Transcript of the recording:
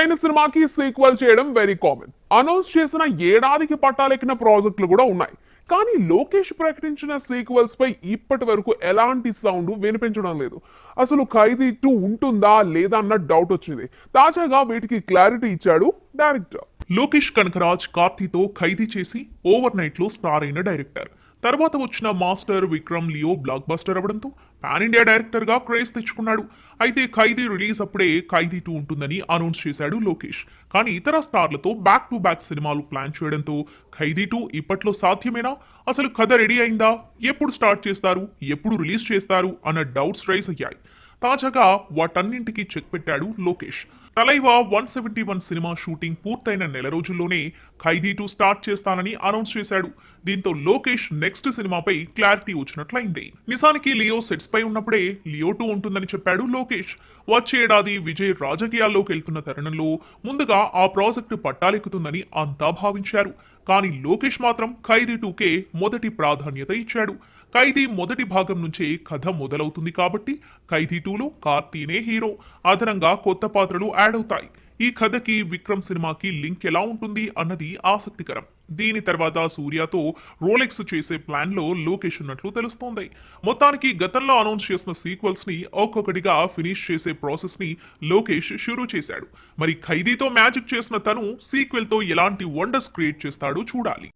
అయిన సినిమాకి సీక్వెల్ చేయడం వెరీ కామన్. అనౌన్స్ చేసిన ఏడాదికి పట్టాలెక్కిన ప్రాజెక్టులు కూడా ఉన్నాయి. కానీ లోకేష్ ప్రకటించిన సీక్వెల్స్ పై ఇప్పటి వరకు ఎలాంటి సౌండ్ వినిపించడం లేదు. అసలు ఖైదీ 2 ఉంటుందా లేదా అన్న డౌట్ వచ్చింది. తాజాగా వీటికి క్లారిటీ ఇచ్చాడు డైరెక్టర్. లోకేష్ కనకరాజ్ కార్తీతో ఖైదీ చేసి ఓవర్ నైట్ లో స్టార్ అయిన డైరెక్టర్. తర్వాత వచ్చిన master, Vikram, Leo block buster అవ్వడంతో పాన్ ఇండియా డైరెక్టర్ గా క్రేజ్ తెచ్చుకున్నాడు. అయితే ఖైదీ రిలీజ్ అప్పుడే ఖైదీ 2 ఉంటుందని అనౌన్స్ చేశాడు లోకేష్. కానీ ఇతర స్టార్లతో బ్యాక్ టు బ్యాక్ సినిమాలు ప్లాన్ చేయడంతో ఖైదీ 2 ఇప్పట్లో సాధ్యమేనా, అసలు కథ రెడీ అయిందా, ఎప్పుడు స్టార్ట్ చేస్తారు, ఎప్పుడు రిలీజ్ చేస్తారు అన్న డౌట్స్ రైజ్ అయ్యాయి. తాజాగా వాటన్నింటికి చెక్ పెట్టాడు లోకేష్. తలైవా 171 సినిమా షూటింగ్ పూర్తయిన నెల రోజుల్లోనే ఖైదీ 2 స్టార్ట్ చేస్తానని అనౌన్స్ చేశాడు. దీంతో లోకేష్ నెక్స్ట్ సినిమాపై క్లారిటీ వచ్చినట్లయింది. నిజానికి లియో సెట్స్ పై ఉన్నప్పుడే లియో 2 ఉంటుందని చెప్పాడు లోకేష్. వచ్చే ఏడాది విజయ్ రాజకీయాల్లోకి వెళ్తున్న తరుణంలో ముందుగా ఆ ప్రాజెక్టు పట్టాలెక్కుతుందని అంతా భావించారు. కానీ లోకేష్ మాత్రం ఖైదీ 2కే మొదటి ప్రాధాన్యత ఇచ్చాడు. ఖైదీ మొదటి భాగం నుంచే కథ మొదలవుతుంది కాబట్టి ఖైదీ 2లో కార్తీనే హీరో. అదనంగా కొత్త పాత్రలు యాడ్ అవుతాయి. ఈ కథకి విక్రమ్ సినిమాకి లింక్ ఎలా ఉంటుంది అన్నది ఆసక్తికరం. దీని తర్వాత సూర్యతో రోలెక్స్ చేసే ప్లాన్ లో లోకేష్ ఉన్నట్లు తెలుస్తోంది. మొత్తానికి గతంలో అనౌన్స్ చేసిన సీక్వెల్స్ ని ఒక్కొక్కటిగా ఫినిష్ చేసే ప్రాసెస్ ని లోకేష్ షురూ చేశాడు. మరి ఖైదీతో మ్యాజిక్ చేసిన తను సీక్వెల్ తో ఎలాంటి వండర్స్ క్రియేట్ చేస్తాడో చూడాలి.